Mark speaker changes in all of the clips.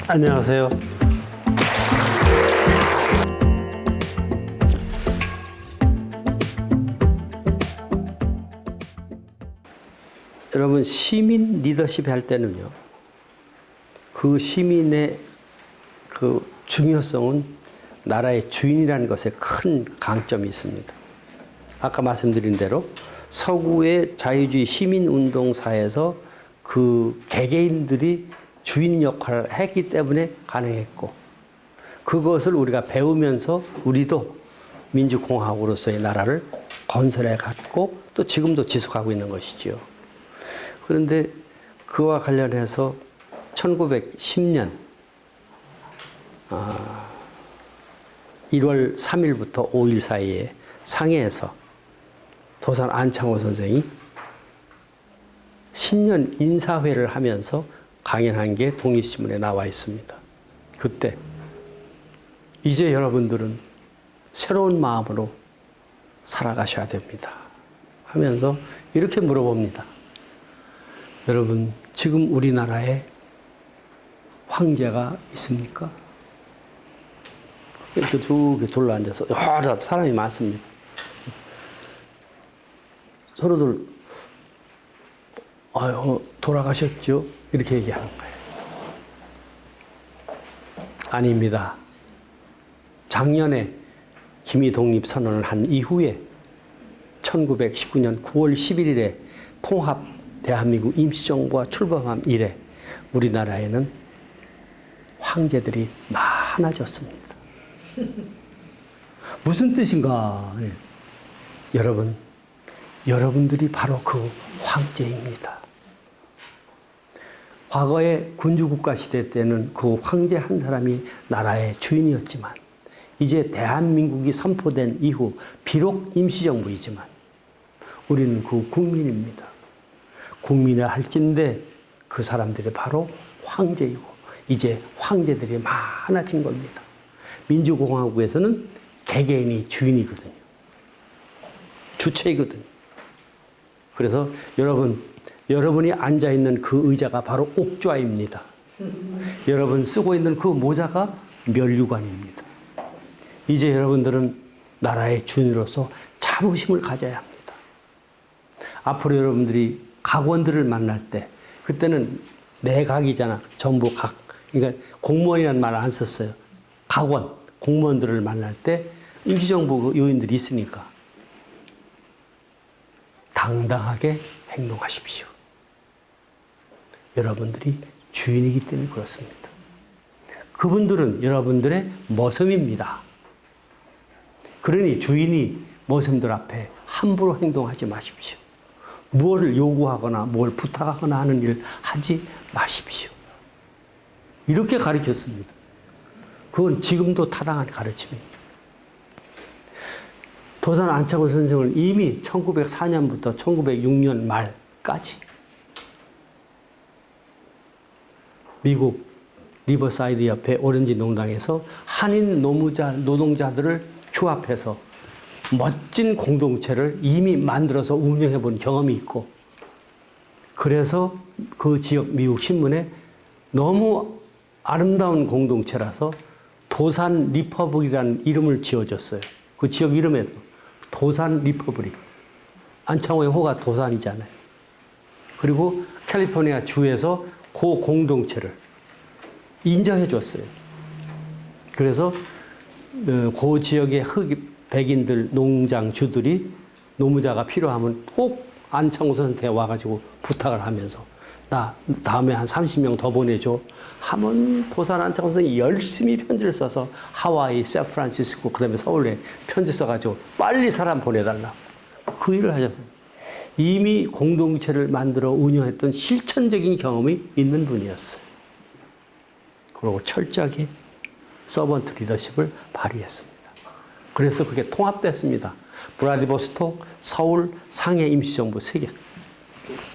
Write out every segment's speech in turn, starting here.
Speaker 1: 안녕하세요. 여러분, 시민 리더십 할 때는요, 그 시민의 그 중요성은 나라의 주인이라는 것에 큰 강점이 있습니다. 아까 말씀드린 대로 서구의 자유주의 시민운동사에서 그 개개인들이 주인 역할을 했기 때문에 가능했고, 그것을 우리가 배우면서 우리도 민주공화국으로서의 나라를 건설해 갔고 또 지금도 지속하고 있는 것이지요. 그런데 그와 관련해서 1910년 1월 3일부터 5일 사이에 상해에서 도산 안창호 선생이 신년 인사회를 하면서 강연한 게 독립신문에 나와 있습니다. 그때 이제 여러분들은 새로운 마음으로 살아가셔야 됩니다 하면서 이렇게 물어봅니다. 여러분, 지금 우리나라에 황제가 있습니까? 이렇게 쭉 둘러앉아서 여러 사람이 많습니다. 서로들 아유, 돌아가셨죠? 이렇게 얘기하는 거예요. 아닙니다. 작년에 김이 독립선언을 한 이후에 1919년 9월 11일에 통합 대한민국 임시정부가 출범한 이래 우리나라에는 황제들이 많아졌습니다. 무슨 뜻인가? 여러분, 여러분들이 바로 그 황제입니다. 과거의 군주국가 시대 때는 그 황제 한 사람이 나라의 주인이었지만 이제 대한민국이 선포된 이후 비록 임시정부이지만 우리는 그 국민입니다. 국민의 할진데 그 사람들이 바로 황제이고 이제 황제들이 많아진 겁니다. 민주공화국에서는 개개인이 주인이거든요. 주체이거든요. 그래서 여러분이 앉아있는 그 의자가 바로 옥좌입니다. 여러분 쓰고 있는 그 모자가 면류관입니다. 이제 여러분들은 나라의 주인으로서 자부심을 가져야 합니다. 앞으로 여러분들이 각원들을 만날 때 그때는 내각이잖아. 전부 각. 그러니까 공무원이라는 말을 안 썼어요. 각원, 공무원들을 만날 때 임시정부 요인들이 있으니까 당당하게 행동하십시오. 여러분들이 주인이기 때문에 그렇습니다. 그분들은 여러분들의 머슴입니다. 그러니 주인이 머슴들 앞에 함부로 행동하지 마십시오. 무엇을 요구하거나 뭘 부탁하거나 하는 일 하지 마십시오. 이렇게 가르쳤습니다. 그건 지금도 타당한 가르침입니다. 도산 안창호 선생은 이미 1904년부터 1906년 말까지 미국 리버사이드 옆에 오렌지 농장에서 한인 노동자들을 규합해서 멋진 공동체를 이미 만들어서 운영해 본 경험이 있고 그래서 그 지역 미국 신문에 너무 아름다운 공동체라서 도산 리퍼블릭이라는 이름을 지어줬어요. 그 지역 이름에서 도산 리퍼블릭. 안창호의 호가 도산이잖아요. 그리고 캘리포니아 주에서 그 공동체를 인정해 줬어요. 그래서 그 지역의 백인들, 농장주들이 노무자가 필요하면 꼭 안창호 선생한테 와가지고 부탁을 하면서 나 다음에 한 30명 더 보내줘 하면 도산 안창호 선생이 열심히 편지를 써서 하와이, 샌프란시스코, 그 다음에 서울에 편지 써가지고 빨리 사람 보내달라. 그 일을 하셨어요. 이미 공동체를 만들어 운영했던 실천적인 경험이 있는 분이었어요. 그리고 철저하게 서번트 리더십을 발휘했습니다. 그래서 그게 통합됐습니다. 브라디보스톡, 서울, 상해 임시정부 3개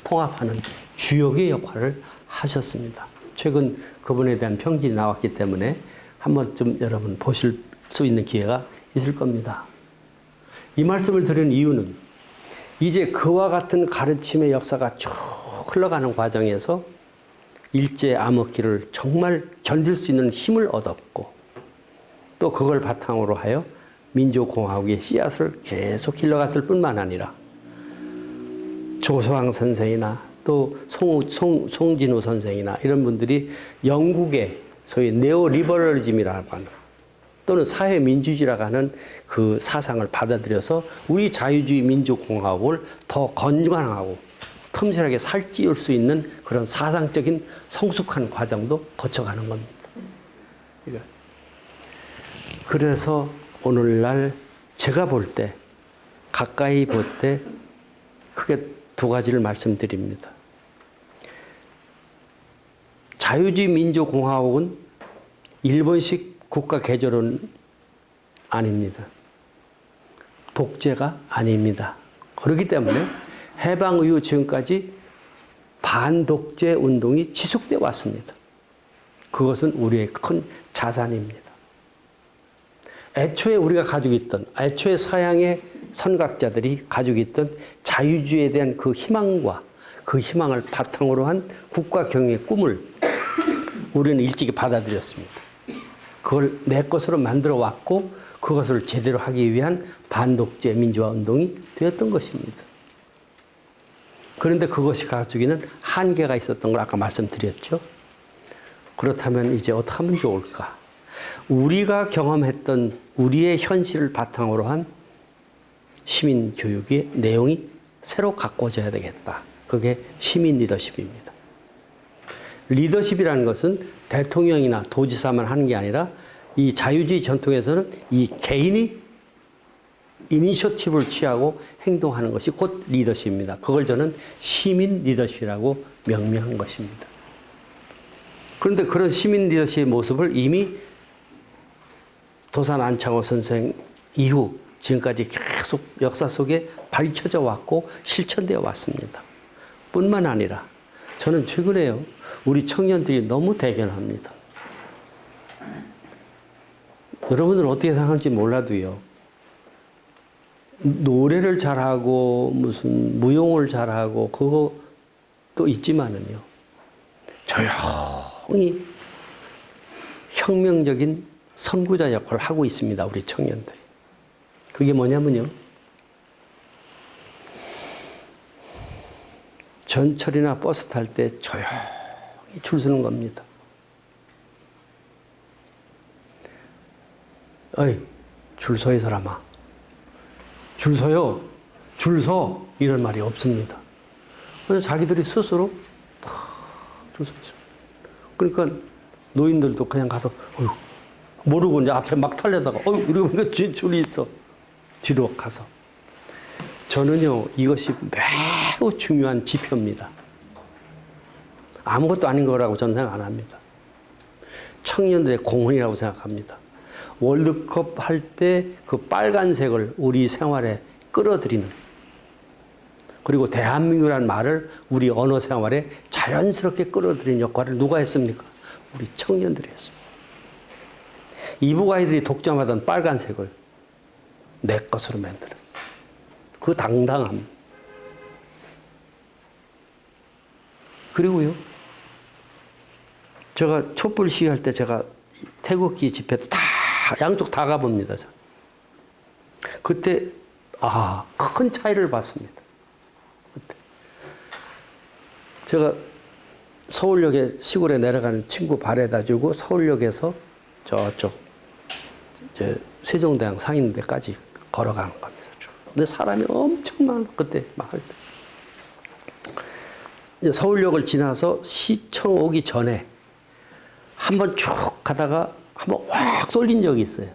Speaker 1: 통합하는 주역의 역할을 하셨습니다. 최근 그분에 대한 평진이 나왔기 때문에 한 번쯤 여러분 보실 수 있는 기회가 있을 겁니다. 이 말씀을 드린 이유는 이제 그와 같은 가르침의 역사가 쭉 흘러가는 과정에서 일제 암흑기를 정말 견딜 수 있는 힘을 얻었고 또 그걸 바탕으로 하여 민주공화국의 씨앗을 계속 길러갔을 뿐만 아니라 조소왕 선생이나 또 송진우 선생이나 이런 분들이 영국의 소위 네오리버럴리즘이라고 하는 또는 사회민주주의라고 하는 그 사상을 받아들여서 우리 자유주의 민주공화국을 더 건강하고 틈실하게 살찌울 수 있는 그런 사상적인 성숙한 과정도 거쳐가는 겁니다. 그래서 오늘날 제가 볼 때, 가까이 볼 때 크게 두 가지를 말씀드립니다. 자유주의 민주공화국은 일본식 국가 개조는 아닙니다. 독재가 아닙니다. 그렇기 때문에 해방 이후 지금까지 반독재 운동이 지속되어 왔습니다. 그것은 우리의 큰 자산입니다. 애초에 우리가 가지고 있던, 애초에 서양의 선각자들이 가지고 있던 자유주의에 대한 그 희망과 그 희망을 바탕으로 한 국가 경영의 꿈을 우리는 일찍이 받아들였습니다. 그걸 내 것으로 만들어 왔고 그것을 제대로 하기 위한 반독재 민주화 운동이 되었던 것입니다. 그런데 그것이 가지고 있는 한계가 있었던 걸 아까 말씀드렸죠. 그렇다면 이제 어떻게 하면 좋을까? 우리가 경험했던 우리의 현실을 바탕으로 한 시민교육의 내용이 새로 가꿔져야 되겠다. 그게 시민 리더십입니다. 리더십이라는 것은 대통령이나 도지사만 하는 게 아니라 이 자유주의 전통에서는 이 개인이 이니셔티브를 취하고 행동하는 것이 곧 리더십입니다. 그걸 저는 시민 리더십이라고 명명한 것입니다. 그런데 그런 시민 리더십의 모습을 이미 도산 안창호 선생 이후 지금까지 계속 역사 속에 밝혀져 왔고 실천되어 왔습니다. 뿐만 아니라 저는 최근에요. 우리 청년들이 너무 대견합니다. 여러분들은 어떻게 생각할지 몰라도요. 노래를 잘하고 무슨 무용을 잘하고 그것도 있지만은요. 조용히 혁명적인 선구자 역할을 하고 있습니다. 우리 청년들이. 그게 뭐냐면요. 전철이나 버스 탈 때 조용히 줄 서는 겁니다. 어이, 줄 서 이 사람아. 줄 서요. 줄 서. 이런 말이 없습니다. 그래서 자기들이 스스로 줄 서 있습니다. 그러니까 노인들도 그냥 가서 어휴, 모르고 이제 앞에 막 탈려다가 어휴, 이러면 줄이 있어. 뒤로 가서. 저는요, 이것이 매우 중요한 지표입니다. 아무것도 아닌 거라고 저는 생각 안 합니다. 청년들의 공헌이라고 생각합니다. 월드컵 할 때 그 빨간색을 우리 생활에 끌어들이는, 그리고 대한민국이라는 말을 우리 언어 생활에 자연스럽게 끌어들이는 역할을 누가 했습니까? 우리 청년들이 했습니다. 이북 아이들이 독점하던 빨간색을 내 것으로 만드는 그 당당함. 그리고요, 제가 촛불 시위할 때 제가 태극기 집회도 다 양쪽 다 가봅니다. 그때 큰 차이를 봤습니다. 그때. 제가 서울역에 시골에 내려가는 친구 발에다 주고 서울역에서 저쪽 세종대왕 상인대까지 걸어가는 겁니다. 근데 사람이 엄청 많아. 그때 막 할 때. 서울역을 지나서 시청 오기 전에 한번 쭉 가다가 한번 확 쏠린 적이 있어요.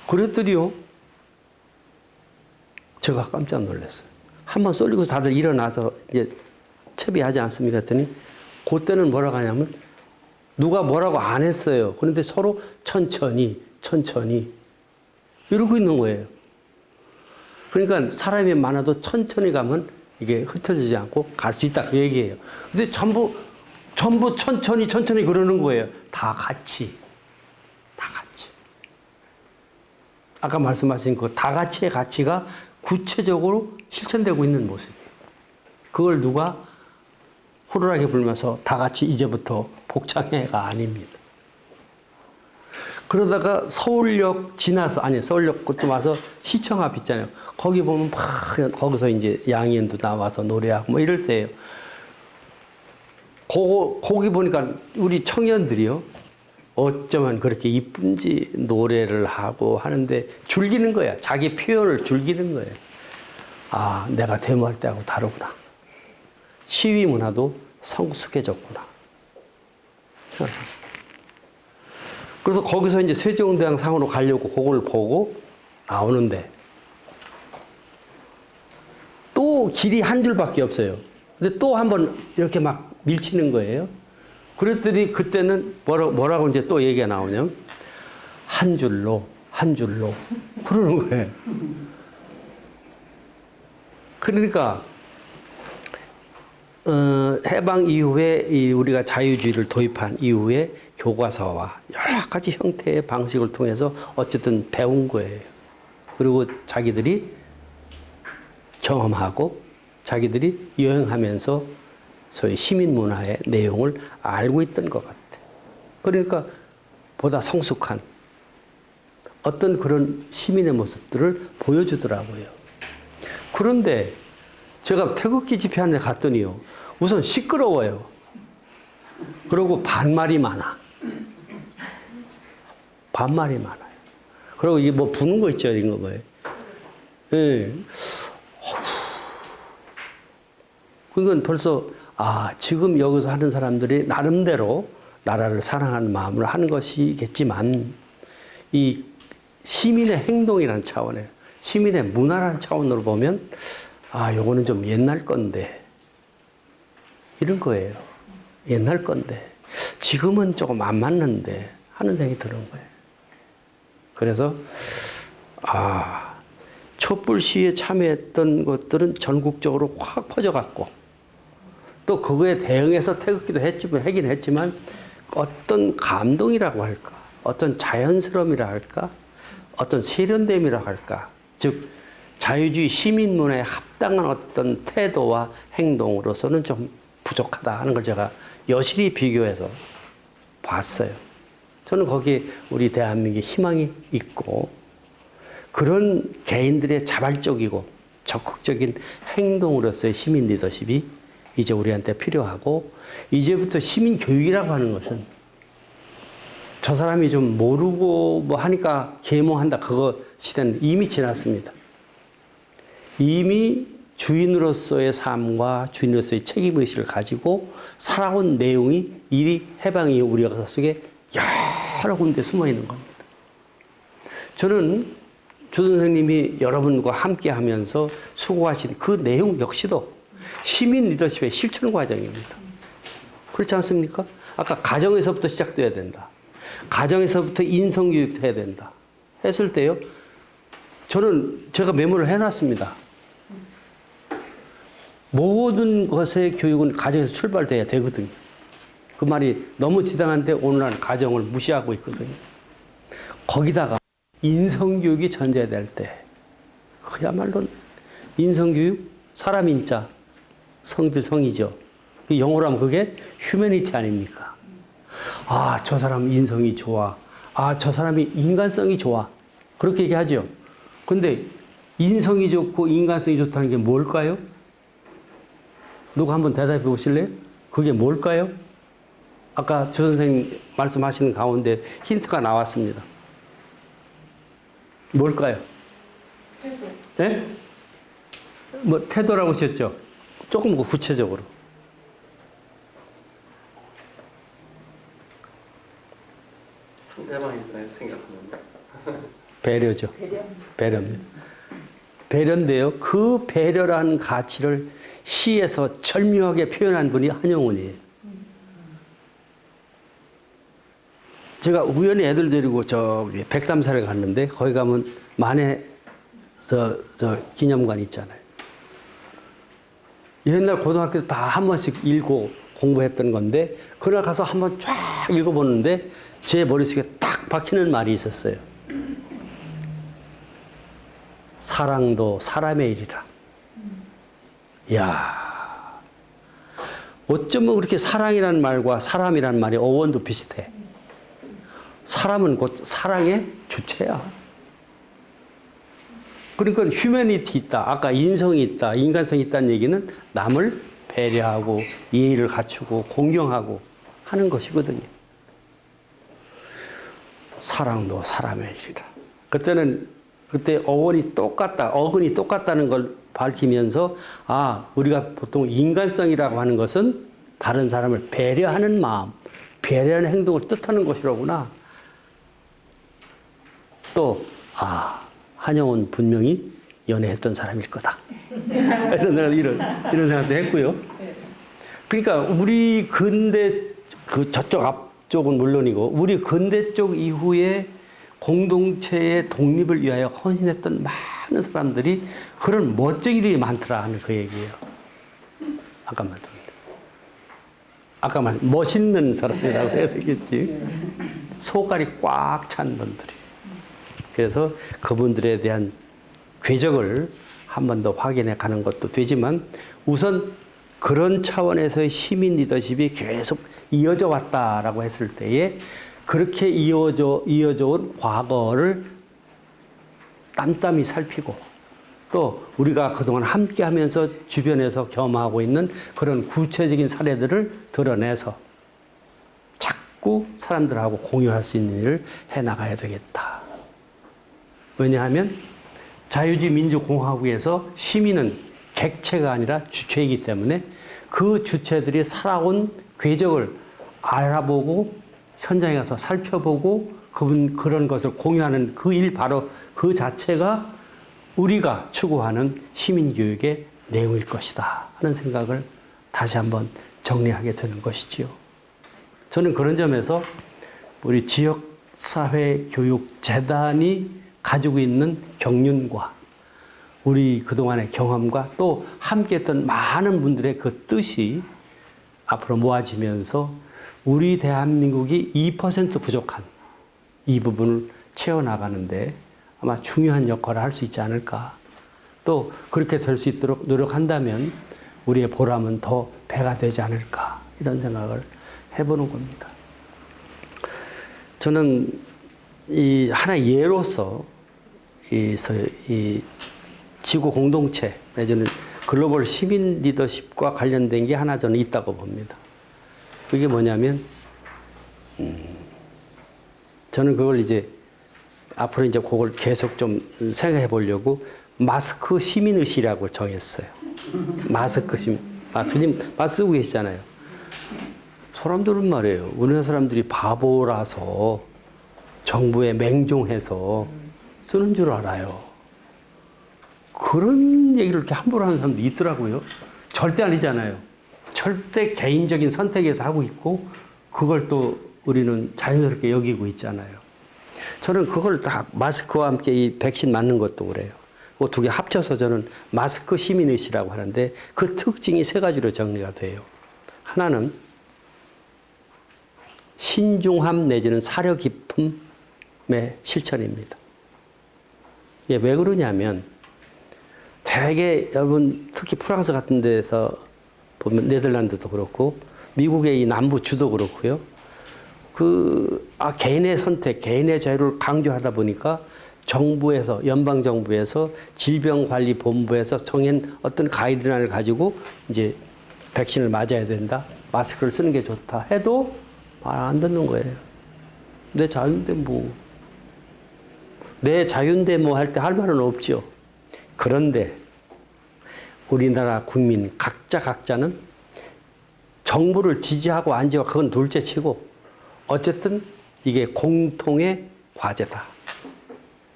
Speaker 1: 그랬더니요, 제가 깜짝 놀랐어요. 한번 쏠리고 다들 일어나서 이제 채비하지 않습니까? 했더니 그때는 뭐라고 하냐면 누가 뭐라고 안 했어요. 그런데 서로 천천히 이러고 있는 거예요. 그러니까 사람이 많아도 천천히 가면 이게 흩어지지 않고 갈 수 있다 그 얘기예요. 근데 전부 천천히 그러는 거예요. 다 같이. 아까 말씀하신 그 다 같이의 가치가 구체적으로 실천되고 있는 모습이에요. 그걸 누가 호루라기 불면서 다 같이 이제부터 복장해가 아닙니다. 그러다가 서울역 지나서, 아니, 서울역 그쯤 와서 시청 앞 있잖아요. 거기 보면 막, 거기서 이제 양희은도 나와서 노래하고 뭐 이럴 때예요. 거기 보니까 우리 청년들이요. 어쩌면 그렇게 이쁜지 노래를 하고 하는데 즐기는 거야. 자기 표현을 즐기는 거예요. 아, 내가 데모할 때하고 다르구나. 시위 문화도 성숙해졌구나. 그래서 거기서 이제 세종대왕 상으로 가려고 그걸 보고 나오는데 또 길이 한 줄밖에 없어요. 근데 또 한 번 이렇게 막 밀치는 거예요. 그랬더니 그때는 뭐라고 이제 또 얘기가 나오냐면 한 줄로 그러는 거예요. 그러니까 해방 이후에 우리가 자유주의를 도입한 이후에 교과서와 여러 가지 형태의 방식을 통해서 어쨌든 배운 거예요. 그리고 자기들이 경험하고 자기들이 여행하면서 소위 시민 문화의 내용을 알고 있던 것 같아요. 그러니까 보다 성숙한 어떤 그런 시민의 모습들을 보여주더라고요. 그런데 제가 태극기 집회하는 데 갔더니요. 우선 시끄러워요. 그리고 반말이 많아. 반말이 많아요. 그리고 이게 뭐 부는 거 있죠, 이런 거 뭐예요. 예. 그건 벌써, 아, 지금 여기서 하는 사람들이 나름대로 나라를 사랑하는 마음으로 하는 것이겠지만, 이 시민의 행동이라는 차원에, 시민의 문화라는 차원으로 보면, 아, 요거는 좀 옛날 건데, 이런 거예요. 옛날 건데. 지금은 조금 안 맞는데, 하는 생각이 드는 거예요. 그래서, 아, 촛불 시위에 참여했던 것들은 전국적으로 확 퍼져갔고, 또 그거에 대응해서 태극기도 하긴 했지만, 어떤 감동이라고 할까, 어떤 자연스러움이라 할까, 어떤 세련됨이라 할까, 즉, 자유주의 시민문화에 합당한 어떤 태도와 행동으로서는 좀 부족하다 하는 걸 제가 여실히 비교해서 봤어요. 저는 거기에 우리 대한민국의 희망이 있고 그런 개인들의 자발적이고 적극적인 행동으로서의 시민 리더십이 이제 우리한테 필요하고 이제부터 시민 교육이라고 하는 것은 저 사람이 좀 모르고 뭐 하니까 계몽한다. 그거 시대는 이미 지났습니다. 이미 주인으로서의 삶과 주인으로서의 책임의식을 가지고 살아온 내용이 이 해방 이후 우리 역사 속에 여러 군데 숨어 있는 겁니다. 저는 주 선생님이 여러분과 함께 하면서 수고하신 그 내용 역시도 시민 리더십의 실천 과정입니다. 그렇지 않습니까? 아까 가정에서부터 시작돼야 된다. 가정에서부터 인성교육도 해야 된다. 했을 때요. 저는 제가 메모를 해놨습니다. 모든 것의 교육은 가정에서 출발돼야 되거든요. 그 말이 너무 지당한데 오늘날 가정을 무시하고 있거든요. 거기다가 인성교육이 전제될 때 그야말로 인성교육, 사람 인자, 성질 성이죠. 영어로 하면 그게 휴머니티 아닙니까? 아, 저 사람 인성이 좋아. 아, 저 사람이 인간성이 좋아. 그렇게 얘기하죠. 근데 인성이 좋고 인간성이 좋다는 게 뭘까요? 누가 한번 대답해 보실래요? 그게 뭘까요? 아까 주 선생님 말씀하시는 가운데 힌트가 나왔습니다. 뭘까요? 태도. 네? 뭐 태도라고 하셨죠? 조금 구체적으로.
Speaker 2: 상대방에 대해 생각합니다.
Speaker 1: 배려죠. 배려입니다. 배려인데요. 그 배려라는 가치를 시에서 절묘하게 표현한 분이 한용운이에요. 제가 우연히 애들 데리고 저기 백담사를 갔는데 거기 가면 만해 저 기념관 있잖아요. 옛날 고등학교 다 한 번씩 읽고 공부했던 건데 그날 가서 한 번 쫙 읽어보는데 제 머릿속에 딱 박히는 말이 있었어요. 사랑도 사람의 일이라. 이야, 어쩌면 그렇게 사랑이라는 말과 사람이라는 말이 어원도 비슷해. 사람은 곧 사랑의 주체야. 그러니까 휴머니티 있다. 아까 인성이 있다. 인간성이 있다는 얘기는 남을 배려하고 예의를 갖추고 공경하고 하는 것이거든요. 사랑도 사람의 일이라. 그때 어원이 똑같다. 어근이 똑같다는 걸 밝히면서 우리가 보통 인간성이라고 하는 것은 다른 사람을 배려하는 마음, 배려하는 행동을 뜻하는 것이로구나. 또 한영훈 분명히 연애했던 사람일 거다. 이런 생각도 했고요. 그러니까 우리 근대 저쪽 앞쪽은 물론이고 우리 근대 쪽 이후에 공동체의 독립을 위하여 헌신했던 많은 사람들이 그런 멋쟁이들이 많더라 하는 그 얘기예요. 아까 말 멋있는 사람이라고 해야 되겠지. 소갈이 꽉 찬 분들이. 그래서 그분들에 대한 궤적을 한 번 더 확인해 가는 것도 되지만 우선 그런 차원에서의 시민 리더십이 계속 이어져 왔다라고 했을 때에 그렇게 이어져 온 과거를 땀땀이 살피고 또 우리가 그동안 함께 하면서 주변에서 겸하고 있는 그런 구체적인 사례들을 드러내서 자꾸 사람들하고 공유할 수 있는 일을 해나가야 되겠다. 왜냐하면 자유주의 민주공화국에서 시민은 객체가 아니라 주체이기 때문에 그 주체들이 살아온 궤적을 알아보고 현장에 가서 살펴보고 그런 것을 공유하는 그 일 바로 그 자체가 우리가 추구하는 시민교육의 내용일 것이다 하는 생각을 다시 한번 정리하게 되는 것이지요. 저는 그런 점에서 우리 지역사회교육재단이 가지고 있는 경륜과 우리 그동안의 경험과 또 함께했던 많은 분들의 그 뜻이 앞으로 모아지면서 우리 대한민국이 2% 부족한 이 부분을 채워나가는데 아마 중요한 역할을 할 수 있지 않을까. 또 그렇게 될 수 있도록 노력한다면 우리의 보람은 더 배가 되지 않을까. 이런 생각을 해보는 겁니다. 저는 이 하나의 예로서 이 지구 공동체 내지는 글로벌 시민 리더십과 관련된 게 하나 저는 있다고 봅니다. 그게 뭐냐면 저는 그걸 앞으로 그걸 계속 좀 생각해 보려고 마스크 시민의식이라고 정했어요. 마스크 쓰고 계시잖아요. 사람들은 말이에요. 우리나라 사람들이 바보라서 정부에 맹종해서 쓰는 줄 알아요. 그런 얘기를 이렇게 함부로 하는 사람도 있더라고요. 절대 아니잖아요. 절대 개인적인 선택에서 하고 있고 그걸 또 우리는 자연스럽게 여기고 있잖아요. 저는 그걸 다 마스크와 함께 이 백신 맞는 것도 그래요. 그 두 개 합쳐서 저는 마스크 시민의식이라고 하는데 그 특징이 세 가지로 정리가 돼요. 하나는 신중함 내지는 사려 깊음의 실천입니다. 이게 왜 그러냐면 대개 여러분 특히 프랑스 같은 데서 보면 네덜란드도 그렇고 미국의 이 남부 주도 그렇고요. 개인의 선택, 개인의 자유를 강조하다 보니까 정부에서, 연방정부에서 질병관리본부에서 정한 어떤 가이드라인을 가지고 백신을 맞아야 된다. 마스크를 쓰는 게 좋다 해도 말 안 듣는 거예요. 내 자유인데 내 자유인데 할 때 할 말은 없죠. 그런데 우리나라 국민 각자는 정부를 지지하고 안 지지하고 그건 둘째 치고 어쨌든 이게 공통의 과제다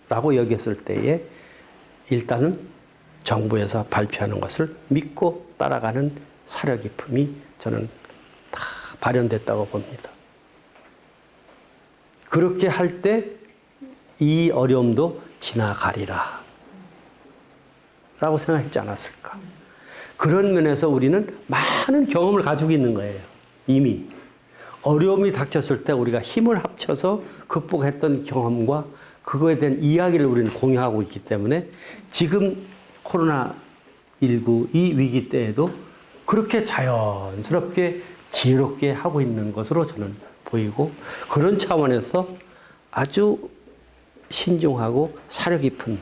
Speaker 1: 라고 여겼을 때에 일단은 정부에서 발표하는 것을 믿고 따라가는 사려 깊음이 저는 다 발현됐다고 봅니다. 그렇게 할 때 이 어려움도 지나가리라 라고 생각했지 않았을까. 그런 면에서 우리는 많은 경험을 가지고 있는 거예요. 이미 어려움이 닥쳤을 때 우리가 힘을 합쳐서 극복했던 경험과 그거에 대한 이야기를 우리는 공유하고 있기 때문에 지금 코로나19 이 위기 때에도 그렇게 자연스럽게 지혜롭게 하고 있는 것으로 저는 보이고, 그런 차원에서 아주 신중하고 사려 깊은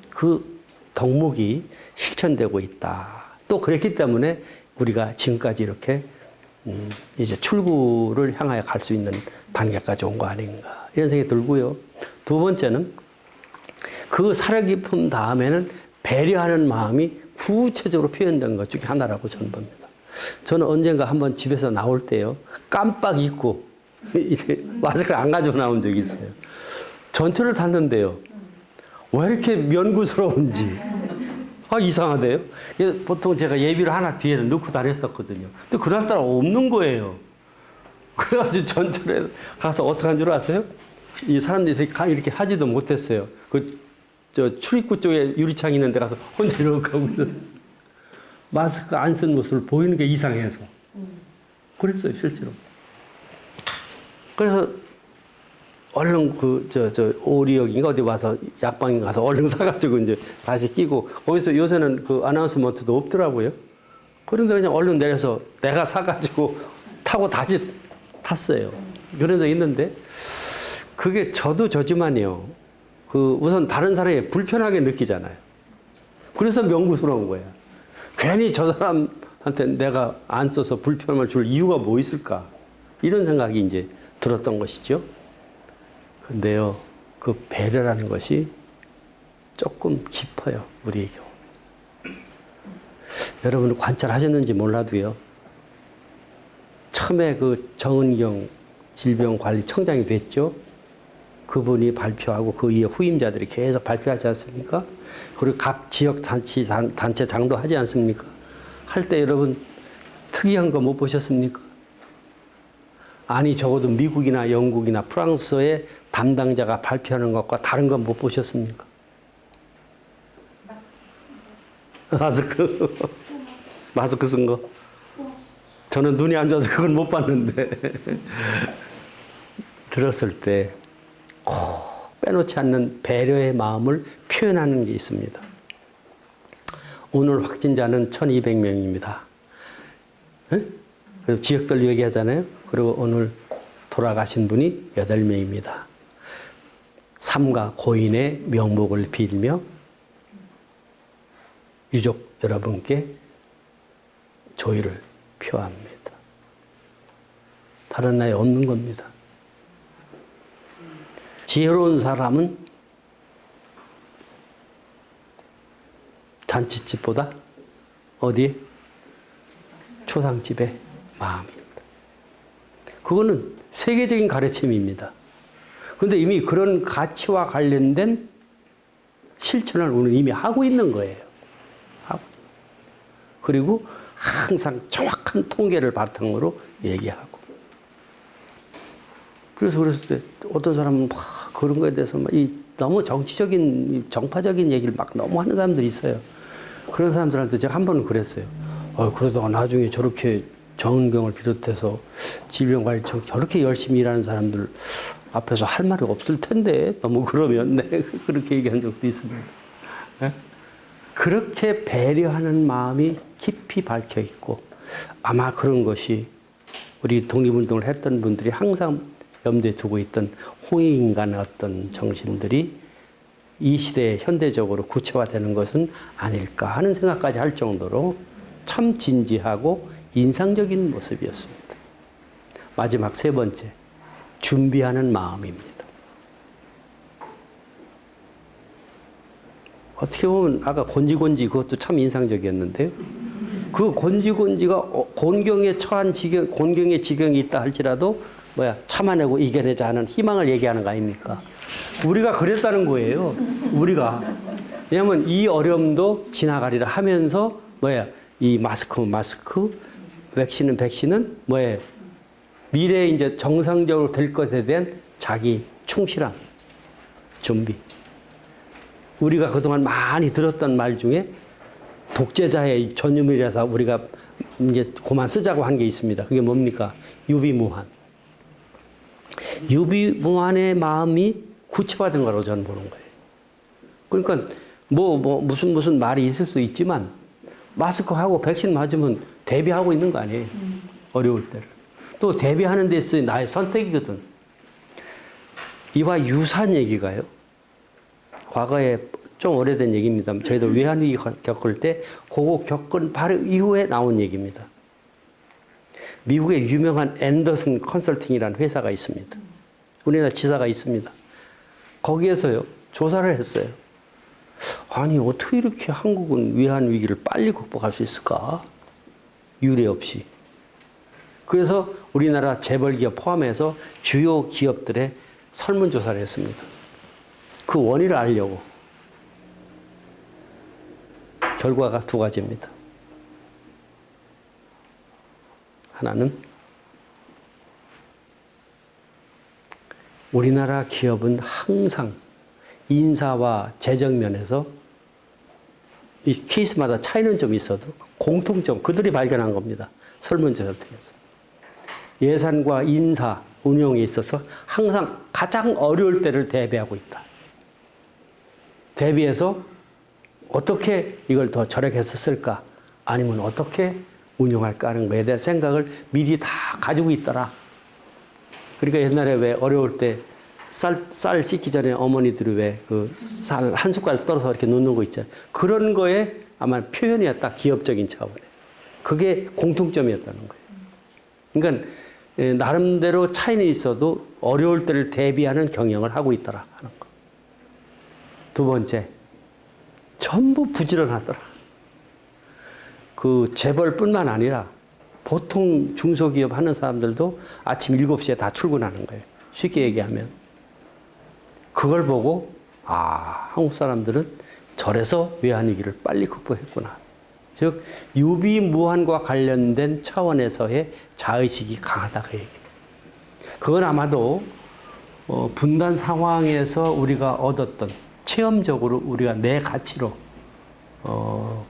Speaker 1: 그 덕목이 실천되고 있다. 또 그랬기 때문에 우리가 지금까지 이렇게 이제 출구를 향하여 갈 수 있는 단계까지 온 거 아닌가, 이런 생각이 들고요. 두 번째는 그 사려 깊음 다음에는 배려하는 마음이 구체적으로 표현된 것 중에 하나라고 저는 봅니다. 저는 언젠가 한번 집에서 나올 때요, 깜빡 잊고 이제 마스크를 안 가지고 나온 적이 있어요. 전철을 탔는데요, 왜 이렇게 면구스러운지, 이상하대요. 보통 제가 예비를 하나 뒤에 넣고 다녔었거든요. 근데 그날따라 없는 거예요. 그래가지고 전철에 가서 어떻게 한 줄 아세요? 이 사람들이 이렇게 하지도 못했어요. 저 출입구 쪽에 유리창 있는 데 가서 혼자 이러고 가고 마스크 안 쓴 모습을 보이는 게 이상해서. 그랬어요, 실제로. 그래서 얼른 오리역인가 어디 와서 약방에 가서 얼른 사가지고 이제 다시 끼고, 거기서 요새는 그 아나운스먼트도 없더라고요. 그런데 그냥 얼른 내려서 내가 사가지고 타고 다시 탔어요. 그런 적 있는데, 그게 저도 저지만요. 우선 다른 사람이 불편하게 느끼잖아요. 그래서 명구스러운 거예요. 괜히 저 사람한테 내가 안 써서 불편함을 줄 이유가 뭐 있을까? 이런 생각이 이제 들었던 것이죠. 근데요, 그 배려라는 것이 조금 깊어요, 우리에게. 여러분 관찰하셨는지 몰라도요, 처음에 그 정은경 질병관리청장이 됐죠. 그분이 발표하고 그 이후 후임자들이 계속 발표하지 않습니까? 그리고 각 지역 단체장도 하지 않습니까? 할 때 여러분 특이한 거 못 보셨습니까? 아니 적어도 미국이나 영국이나 프랑스의 담당자가 발표하는 것과 다른 건 못 보셨습니까? 마스크 쓴 거. 저는 눈이 안 좋아서 그건 못 봤는데 들었을 때 꼭 빼놓지 않는 배려의 마음을 표현하는 게 있습니다. 오늘 확진자는 1200명입니다. 그리고 지역별로 얘기하잖아요. 그리고 오늘 돌아가신 분이 8명입니다. 삼가 고인의 명복을 빌며 유족 여러분께 조의를 표합니다. 다른 나라에 없는 겁니다. 지혜로운 사람은 잔치집보다 어디에? 초상집의 마음입니다. 그거는 세계적인 가르침입니다. 그런데 이미 그런 가치와 관련된 실천을 우리는 이미 하고 있는 거예요. 그리고 항상 정확한 통계를 바탕으로 얘기하고. 그래서 그랬을 때 어떤 사람은 막 그런 거에 대해서 막 너무 정치적인, 정파적인 얘기를 막 너무 하는 사람들이 있어요. 그런 사람들한테 제가 한 번은 그랬어요. 그러다가 나중에 저렇게 정은경을 비롯해서 질병관리청 저렇게 열심히 일하는 사람들 앞에서 할 말이 없을 텐데 너무 그러면 그렇게 얘기한 적도 있습니다. 네? 그렇게 배려하는 마음이 깊이 박혀 있고, 아마 그런 것이 우리 독립운동을 했던 분들이 항상 염두에 두고 있던 홍익인간의 어떤 정신들이 이 시대에 현대적으로 구체화되는 것은 아닐까 하는 생각까지 할 정도로 참 진지하고 인상적인 모습이었습니다. 마지막 세 번째, 준비하는 마음입니다. 어떻게 보면 아까 곤지곤지 그것도 참 인상적이었는데요. 그 곤지곤지가 곤경에 처한 지경, 곤경의 지경이 있다 할지라도 참아내고 이겨내자 하는 희망을 얘기하는 거 아닙니까? 우리가 그랬다는 거예요. 우리가. 왜냐하면 이 어려움도 지나가리라 하면서 이 마스크, 백신은 미래에 이제 정상적으로 될 것에 대한 자기 충실함, 준비. 우리가 그동안 많이 들었던 말 중에 독재자의 전유물이라서 우리가 이제 그만 쓰자고 한 게 있습니다. 그게 뭡니까? 유비무환. 유비무환의 마음이 구체화된 거라고 저는 보는 거예요. 그러니까 무슨 말이 있을 수 있지만 마스크하고 백신 맞으면 대비하고 있는 거 아니에요. 어려울 때를. 또 대비하는 데 있어서 나의 선택이거든. 이와 유사한 얘기가요. 과거에 좀 오래된 얘기입니다. 저희도 외환위기 겪을 때 그거 겪은 바로 이후에 나온 얘기입니다. 미국의 유명한 앤더슨 컨설팅이라는 회사가 있습니다. 우리나라 지사가 있습니다. 거기에서요, 조사를 했어요. 아니, 어떻게 이렇게 한국은 외환위기를 빨리 극복할 수 있을까? 유례 없이. 그래서 우리나라 재벌기업 포함해서 주요 기업들의 설문조사를 했습니다. 그 원인을 알려고. 결과가 두 가지입니다. 하나는 우리나라 기업은 항상 인사와 재정 면에서 이 케이스마다 차이는 좀 있어도 공통점, 그들이 발견한 겁니다. 설문조사를 통해서. 예산과 인사, 운영에 있어서 항상 가장 어려울 때를 대비하고 있다. 대비해서 어떻게 이걸 더 절약해서 쓸까? 아니면 어떻게 운영할까 하는 것에 대한 생각을 미리 다 가지고 있더라. 그러니까 옛날에 왜 어려울 때 쌀 씻기 전에 어머니들이 왜 그 쌀 한 숟갈 떨어서 이렇게 놓는 거 있잖아요. 그런 거에 아마 표현이었다. 기업적인 차원에. 그게 공통점이었다는 거예요. 그러니까 나름대로 차이는 있어도 어려울 때를 대비하는 경영을 하고 있더라 하는 거. 두 번째, 전부 부지런하더라. 그 재벌뿐만 아니라 보통 중소기업 하는 사람들도 아침 7시에 다 출근하는 거예요. 쉽게 얘기하면. 그걸 보고 한국 사람들은 저래서 외환위기를 빨리 극복했구나. 즉 유비무환과 관련된 차원에서의 자의식이 강하다 그 얘기예요. 그건 아마도 분단 상황에서 우리가 얻었던 체험적으로 우리가 내 가치로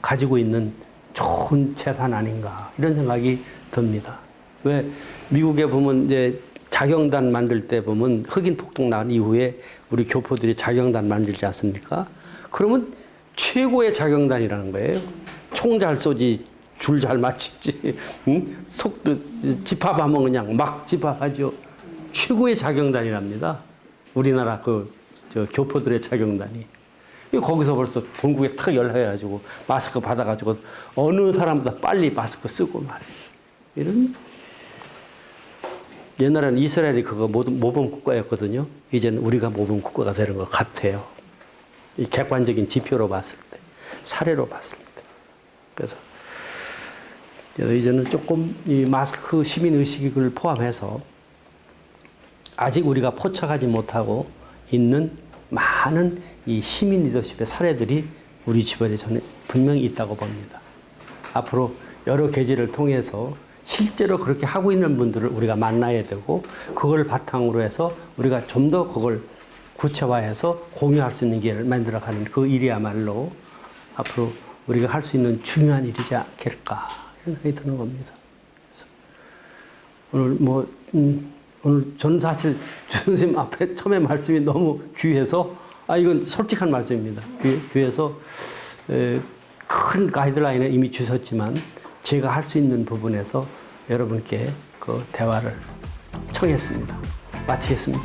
Speaker 1: 가지고 있는 좋은 재산 아닌가 이런 생각이 듭니다. 왜 미국에 보면 이제 자경단 만들 때 보면 흑인 폭동 난 이후에 우리 교포들이 자경단 만들지 않습니까? 그러면 최고의 자경단이라는 거예요. 총 잘 쏘지, 줄 잘 맞추지, 응? 속도 집합하면 그냥 막 집합하죠. 최고의 자경단이랍니다. 우리나라 저 교포들의 자경단이. 거기서 벌써 본국에 탁 연락해가지고 마스크 받아가지고 어느 사람보다 빨리 마스크 쓰고 말이에요. 이런. 옛날에는 이스라엘이 그거 모범 국가였거든요. 이제는 우리가 모범 국가가 되는 것 같아요. 이 객관적인 지표로 봤을 때, 사례로 봤을 때. 그래서 이제는 조금 이 마스크 시민 의식을 포함해서 아직 우리가 포착하지 못하고 있는 많은 이 시민 리더십의 사례들이 우리 주변에 저는 분명히 있다고 봅니다. 앞으로 여러 계기를 통해서 실제로 그렇게 하고 있는 분들을 우리가 만나야 되고 그걸 바탕으로 해서 우리가 좀 더 그걸 구체화해서 공유할 수 있는 기회를 만들어가는 그 일이야말로 앞으로 우리가 할 수 있는 중요한 일이지 않겠을까 이런 생각이 드는 겁니다. 그래서 오늘 저는 사실 주 선생님 앞에 처음에 말씀이 너무 귀해서 이건 솔직한 말씀입니다. 귀해서 큰 가이드라인을 이미 주셨지만 제가 할 수 있는 부분에서 여러분께 그 대화를 청했습니다. 마치겠습니다.